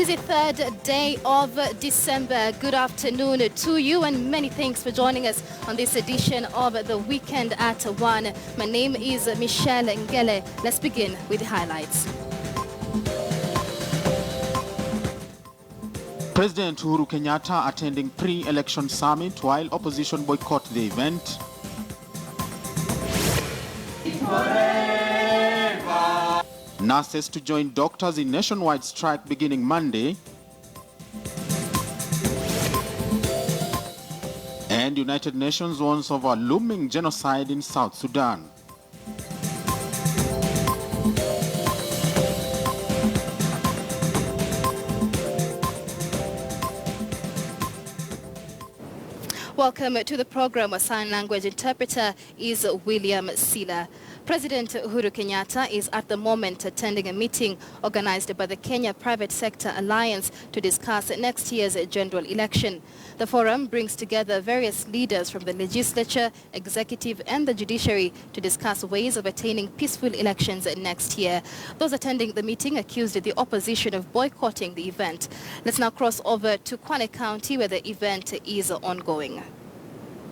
busy third day of December. Good afternoon to you and many thanks for joining us on this edition of The Weekend at 1. My name is Michelle Ngele. Let's begin with the highlights. President Uhuru Kenyatta attending pre-election summit while opposition boycott the event. Nurses to join doctors in nationwide strike beginning Monday. And United Nations warns of a looming genocide in South Sudan. Welcome to the program. A sign language interpreter is William Sila. President Uhuru Kenyatta is at the moment attending a meeting organized by the Kenya Private Sector Alliance to discuss next year's general election. The forum brings together various leaders from the legislature, executive and the judiciary to discuss ways of attaining peaceful elections next year. Those attending the meeting accused the opposition of boycotting the event. Let's now cross over to Kwale County where the event is ongoing.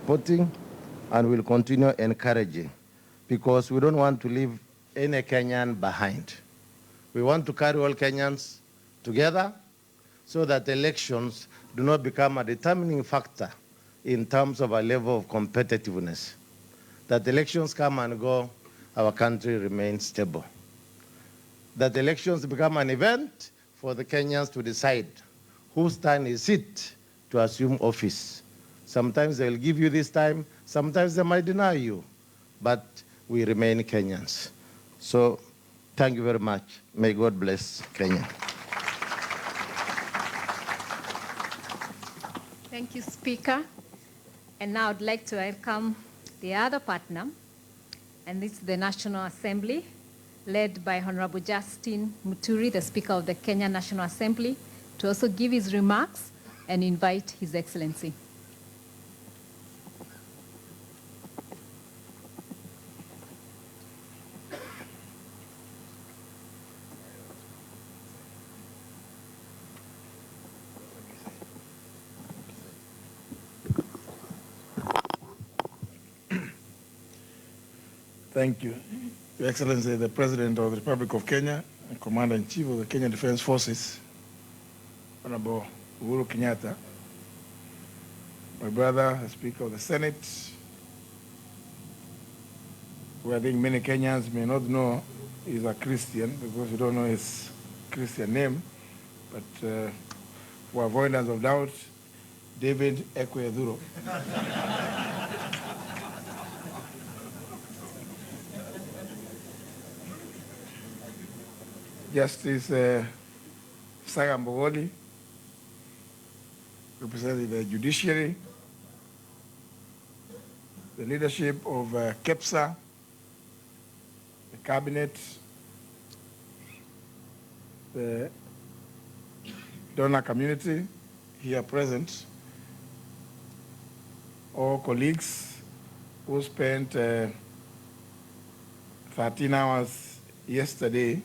Supporting and will continue encouraging, because we don't want to leave any Kenyan behind. We want to carry all Kenyans together so that elections do not become a determining factor in terms of a level of competitiveness. That elections come and go, our country remains stable. That elections become an event for the Kenyans to decide whose turn is it to assume office. Sometimes they'll give you this time, sometimes they might deny you, but we remain Kenyans. So thank you very much. May God bless Kenya. Thank you, Speaker. And now I'd like to welcome the other partner, and this is the National Assembly, led by Honorable Justin Muturi, the Speaker of the Kenya National Assembly, to also give his remarks and invite His Excellency. Thank you. Your Excellency, the President of the Republic of Kenya and Commander-in-Chief of the Kenya Defense Forces, Honorable Uhuru Kenyatta, my brother, the Speaker of the Senate, who I think many Kenyans may not know is a Christian because you don't know his Christian name, but for avoidance of doubt, David Ekwe-Eduro. Justice Sagambogoli, representing the judiciary, the leadership of KEPSA, the cabinet, the donor community here present, all colleagues who spent 13 hours yesterday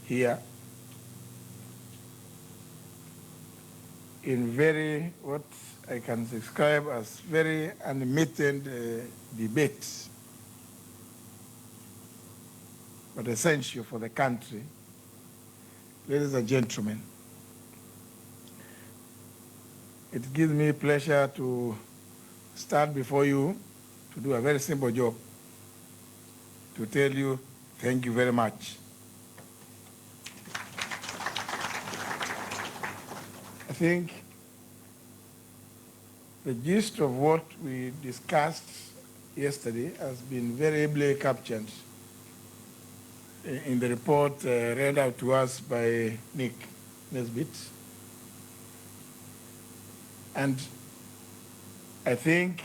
here in very, what I can describe as very animated debates, but essential for the country. Ladies and gentlemen, it gives me pleasure to stand before you to do a very simple job, to tell you thank you very much. I think the gist of what we discussed yesterday has been very ably captured in the report read out to us by Nick Nesbitt. And I think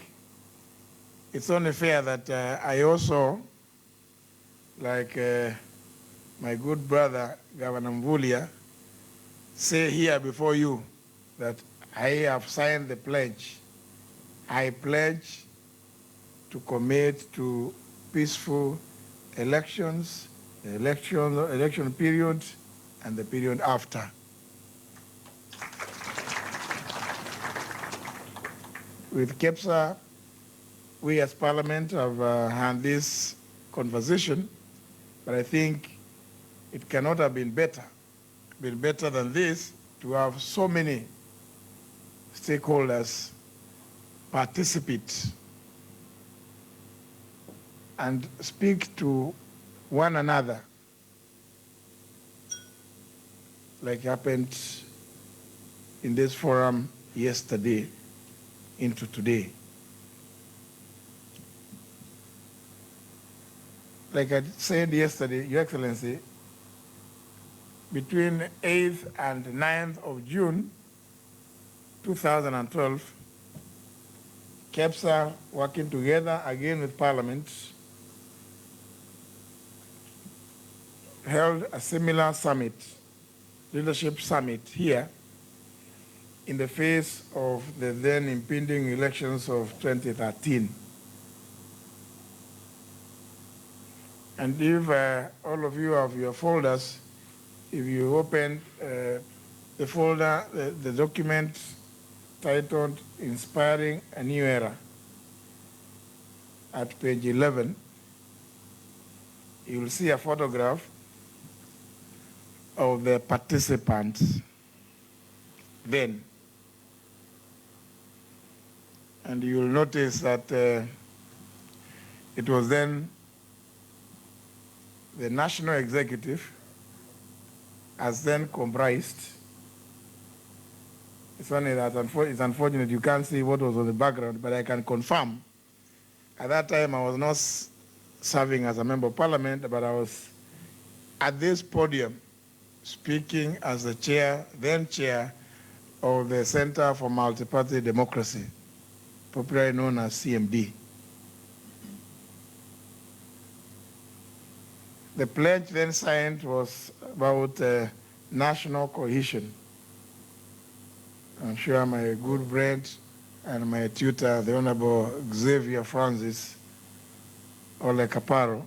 it's only fair that I also, like my good brother, Governor Mvurya, say here before you that I have signed the pledge. I pledge to commit to peaceful elections, election period and the period after. With KEPSA, we as Parliament have had this conversation, but I think it cannot have been better than this, to have so many stakeholders participate and speak to one another, like happened in this forum yesterday into today. Like I said yesterday, Your Excellency, between 8th and 9th of June 2012, KEPSA, working together again with Parliament, held a similar summit, leadership summit here, in the face of the then impending elections of 2013. And if all of you have your folders, if you open the folder, the document titled Inspiring a New Era, at page 11, you will see a photograph of the participants then. And you will notice that it was then the National Executive, as then comprised. It's only that it's unfortunate you can't see what was on the background, but I can confirm. At that time, I was not serving as a member of Parliament, but I was at this podium speaking as the chair, then chair, of the Center for Multi-Party Democracy, popularly known as CMD. The pledge then signed was about national cohesion. I'm sure my good friend and my tutor, the Honorable Xavier Francis Ole Caparo,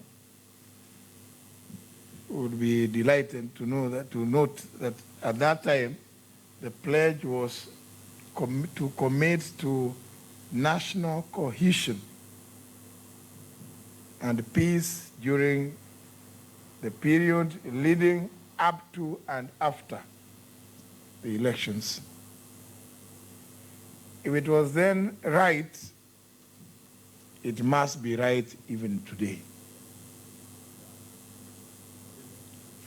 would be delighted to note that at that time, the pledge was to commit to national cohesion and peace during the period leading up to and after the elections. If it was then right, it must be right even today.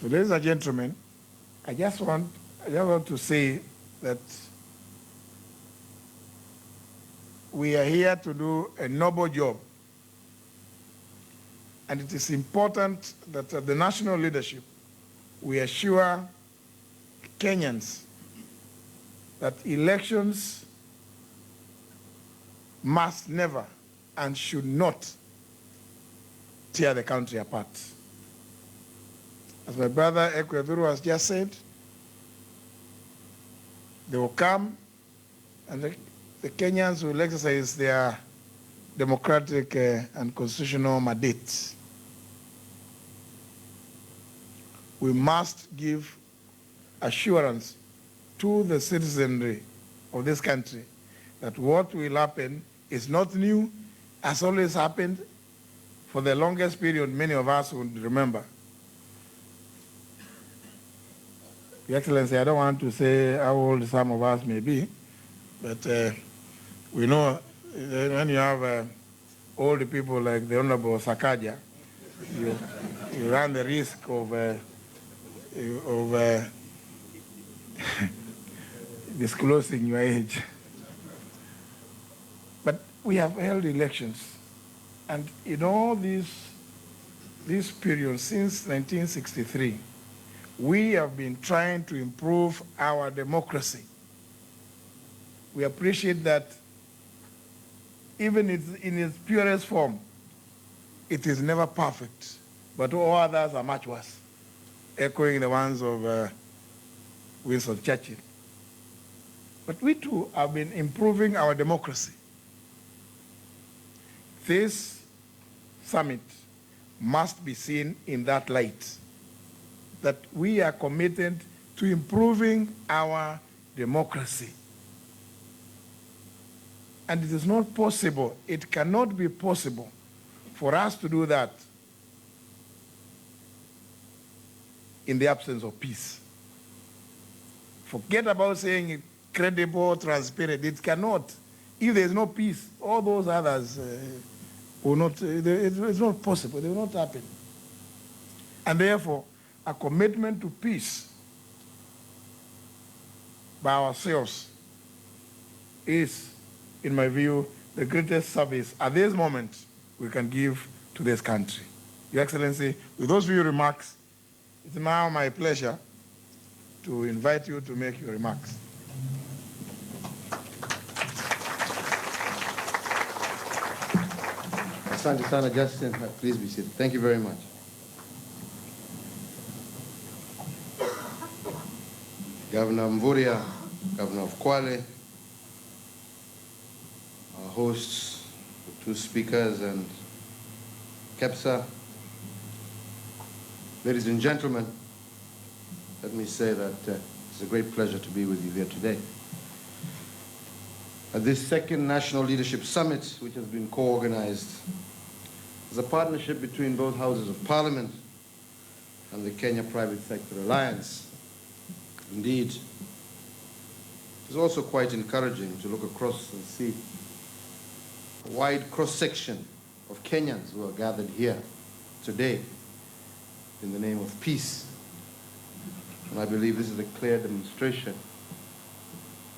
So, ladies and gentlemen, I just want to say that we are here to do a noble job. And it is important that the national leadership, we assure Kenyans that elections must never and should not tear the country apart. As my brother Ekweburu has just said, they will come and the Kenyans will exercise their democratic and constitutional mandate. We must give assurance to the citizenry of this country that what will happen is not new, has always happened for the longest period many of us would remember. Your Excellency, I don't want to say how old some of us may be, but we know when you have old people like the Honorable Sakaja, you run the risk of disclosing your age. But we have held elections, and in all this period since 1963, we have been trying to improve our democracy. We appreciate that even in its purest form, it is never perfect, but all others are much worse, echoing the ones of Winston Churchill. But we too have been improving our democracy. This summit must be seen in that light, that we are committed to improving our democracy. And it is not possible, it cannot be possible for us to do that in the absence of peace. Forget about saying credible, transparent. It cannot. If there is no peace, all those others will not, it's not possible. They will not happen. And therefore, a commitment to peace by ourselves is, in my view, the greatest service at this moment we can give to this country. Your Excellency, with those few remarks, it's now my pleasure to invite you to make your remarks. Asante sana, Justin. Please be seated. Thank you very much. Governor Mvurya, Governor of Kwale, our hosts, the two speakers, and KEPSA. Ladies and gentlemen, let me say that it's a great pleasure to be with you here today. At this second National Leadership Summit, which has been co-organized as a partnership between both houses of Parliament and the Kenya Private Sector Alliance. Indeed, it's also quite encouraging to look across and see a wide cross-section of Kenyans who are gathered here today in the name of peace. And I believe this is a clear demonstration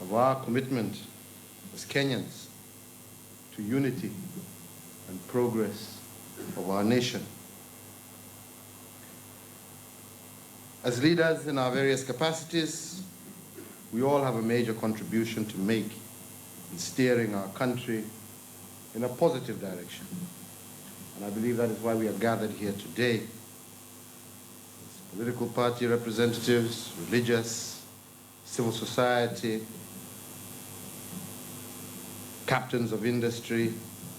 of our commitment as Kenyans to unity and progress of our nation. As leaders in our various capacities, we all have a major contribution to make in steering our country in a positive direction. And I believe that is why we are gathered here today. As political party representatives, religious, civil society, captains of industry,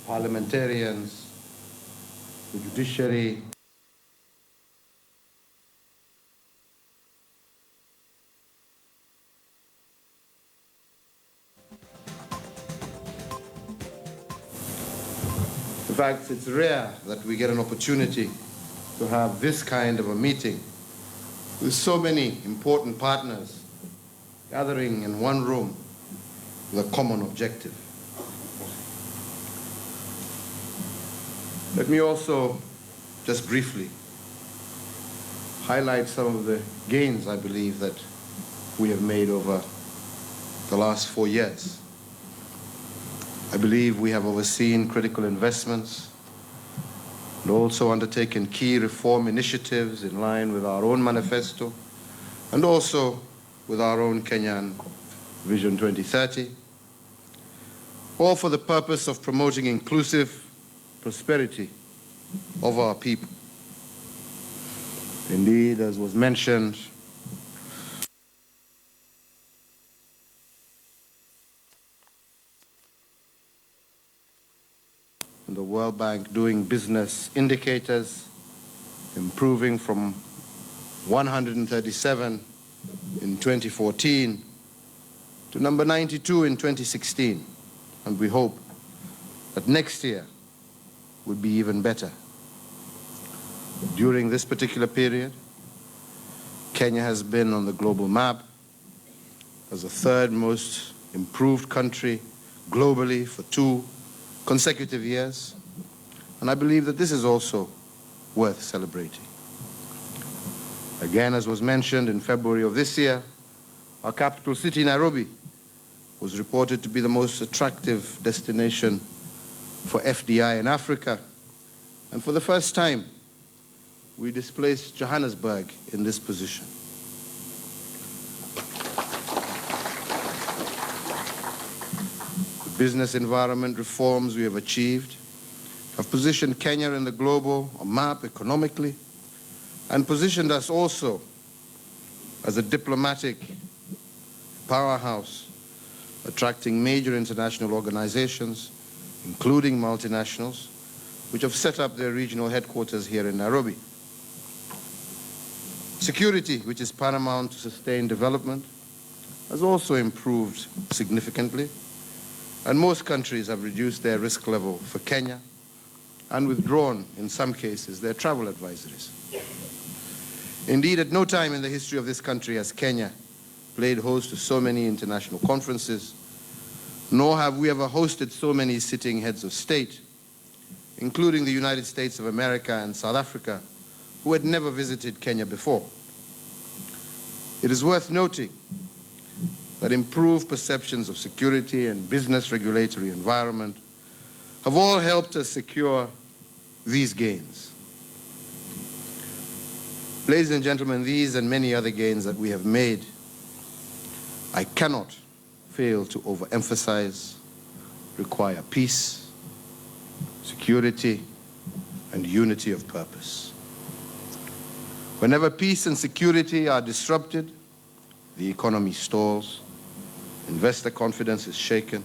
parliamentarians, the judiciary, in fact, it's rare that we get an opportunity to have this kind of a meeting with so many important partners gathering in one room with a common objective. Let me also just briefly highlight some of the gains I believe that we have made over the last 4 years. I believe we have overseen critical investments and also undertaken key reform initiatives in line with our own manifesto and also with our own Kenyan Vision 2030, all for the purpose of promoting inclusive prosperity of our people. Indeed, as was mentioned, the World Bank Doing Business indicators improving from 137 in 2014 to number 92 in 2016. And we hope that next year will be even better. During this particular period, Kenya has been on the global map as the third most improved country globally for 2 consecutive years, and I believe that this is also worth celebrating. Again, as was mentioned, in February of this year, our capital city, Nairobi, was reported to be the most attractive destination for FDI in Africa, and for the first time, we displaced Johannesburg in this position. Business environment reforms we have achieved have positioned Kenya in the global map economically and positioned us also as a diplomatic powerhouse, attracting major international organizations, including multinationals, which have set up their regional headquarters here in Nairobi. Security, which is paramount to sustain development, has also improved significantly, and most countries have reduced their risk level for Kenya and withdrawn, in some cases, their travel advisories. Indeed, at no time in the history of this country has Kenya played host to so many international conferences, nor have we ever hosted so many sitting heads of state, including the United States of America and South Africa, who had never visited Kenya before. It is worth noting that improved perceptions of security and business regulatory environment have all helped us secure these gains. Ladies and gentlemen, these and many other gains that we have made, I cannot fail to overemphasize, require peace, security, and unity of purpose. Whenever peace and security are disrupted, the economy stalls, investor confidence is shaken,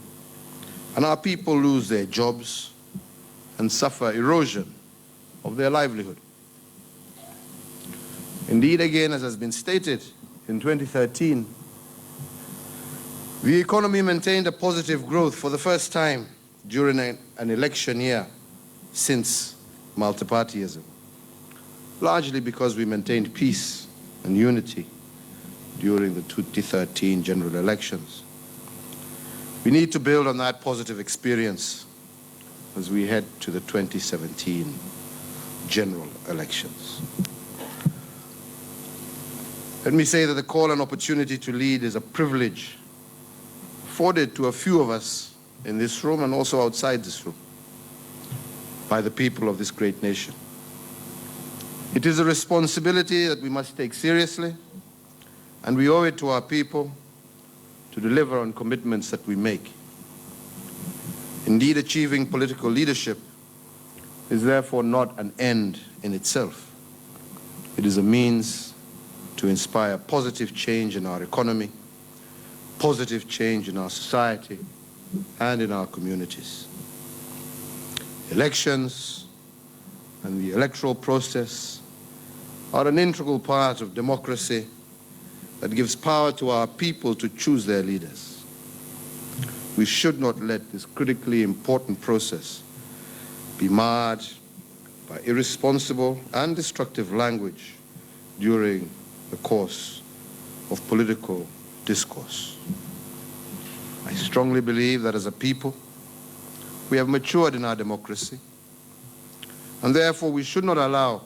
and our people lose their jobs and suffer erosion of their livelihood. Indeed, again, as has been stated, in 2013, the economy maintained a positive growth for the first time during an election year since multipartyism, largely because we maintained peace and unity during the 2013 general elections. We need to build on that positive experience as we head to the 2017 general elections. Let me say that the call and opportunity to lead is a privilege afforded to a few of us in this room and also outside this room by the people of this great nation. It is a responsibility that we must take seriously, and we owe it to our people to deliver on commitments that we make. Indeed, achieving political leadership is therefore not an end in itself. It is a means to inspire positive change in our economy, positive change in our society, and in our communities. Elections and the electoral process are an integral part of democracy that gives power to our people to choose their leaders. We should not let this critically important process be marred by irresponsible and destructive language during the course of political discourse. I strongly believe that as a people, we have matured in our democracy, and therefore we should not allow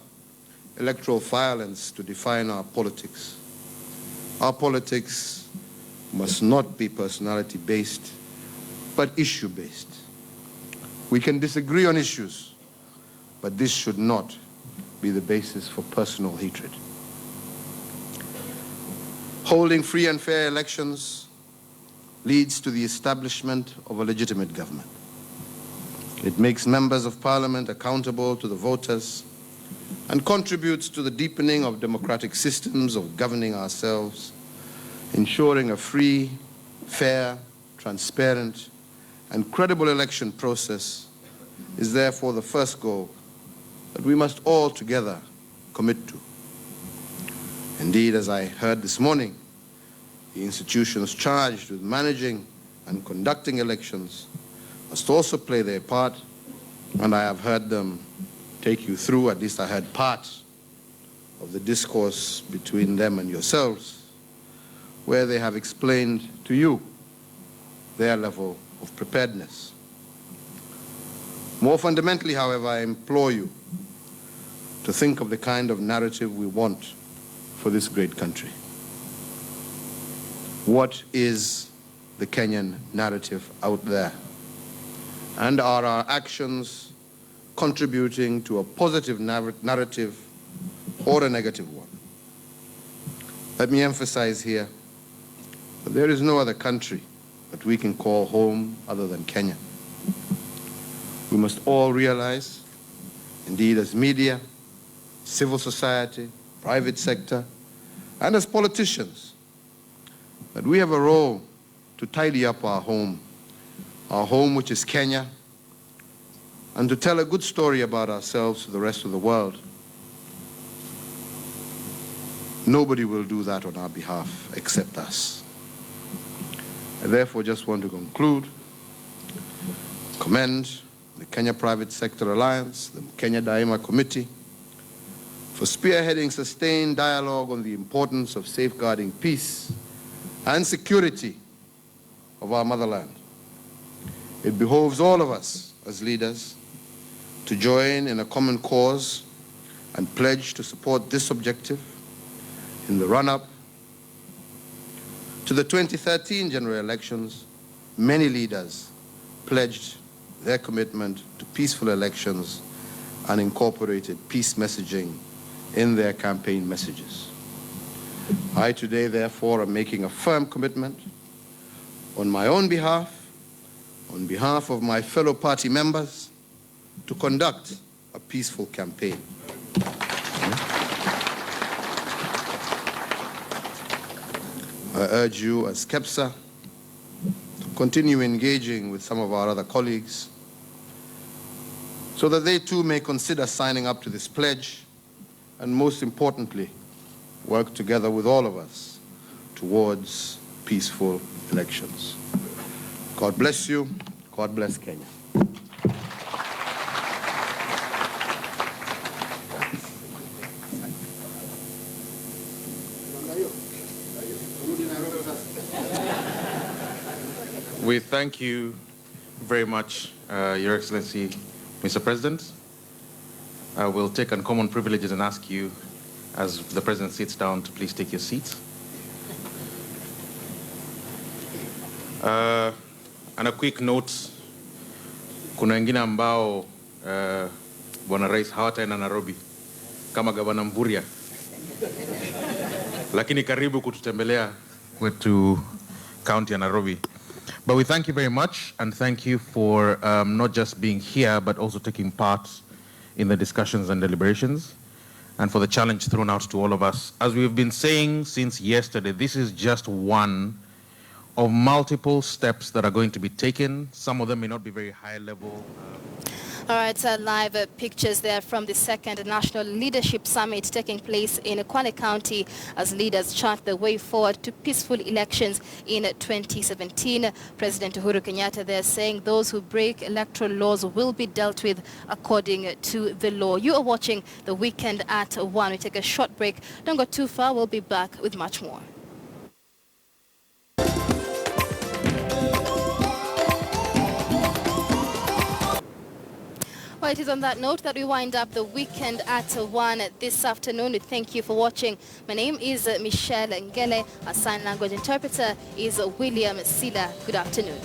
electoral violence to define our politics. Our politics must not be personality-based, but issue-based. We can disagree on issues, but this should not be the basis for personal hatred. Holding free and fair elections leads to the establishment of a legitimate government. It makes members of parliament accountable to the voters and contributes to the deepening of democratic systems of governing ourselves, ensuring a free, fair, transparent, and credible election process is therefore the first goal that we must all together commit to. Indeed, as I heard this morning, the institutions charged with managing and conducting elections must also play their part, and I have heard them take you through, at least I heard part of the discourse between them and yourselves, where they have explained to you their level of preparedness. More fundamentally, however, I implore you to think of the kind of narrative we want for this great country. What is the Kenyan narrative out there? And are our actions contributing to a positive narrative or a negative one? Let me emphasize here that there is no other country that we can call home other than Kenya. We must all realize, indeed as media, civil society, private sector, and as politicians, that we have a role to tidy up our home which is Kenya, and to tell a good story about ourselves to the rest of the world. Nobody will do that on our behalf except us. I therefore just want to conclude, commend the Kenya Private Sector Alliance, the Kenya Daima Committee, for spearheading sustained dialogue on the importance of safeguarding peace and security of our motherland. It behoves all of us as leaders to join in a common cause and pledge to support this objective in the run-up to the 2013 general elections. Many leaders pledged their commitment to peaceful elections and incorporated peace messaging in their campaign messages. I today, therefore, am making a firm commitment on my own behalf, on behalf of my fellow party members, to conduct a peaceful campaign. I urge you as KEPSA to continue engaging with some of our other colleagues so that they too may consider signing up to this pledge and, most importantly, work together with all of us towards peaceful elections. God bless you. God bless Kenya. We thank you very much, Your Excellency, Mr. President. I will take uncommon privileges and ask you, as the President sits down, to please take your seats. And a quick note, kuna wengine ambao Bwana Rais hawataenda Nairobi kama Gavana Mvurya, lakini karibu kututembelea kwetu County ya Nairobi. But we thank you very much, and thank you for not just being here, but also taking part in the discussions and deliberations, and for the challenge thrown out to all of us. As we've been saying since yesterday, this is just one of multiple steps that are going to be taken. Some of them may not be very high level. All right, live pictures there from the second National Leadership Summit taking place in Kwale County as leaders chart the way forward to peaceful elections in 2017. President Uhuru Kenyatta there saying those who break electoral laws will be dealt with according to the law. You are watching The Weekend at 1. We take a short break. Don't go too far. We'll be back with much more. Well, it is on that note that we wind up The Weekend at 1 this afternoon. Thank you for watching. My name is Michelle Ngele. Our sign language interpreter is William Sila. Good afternoon.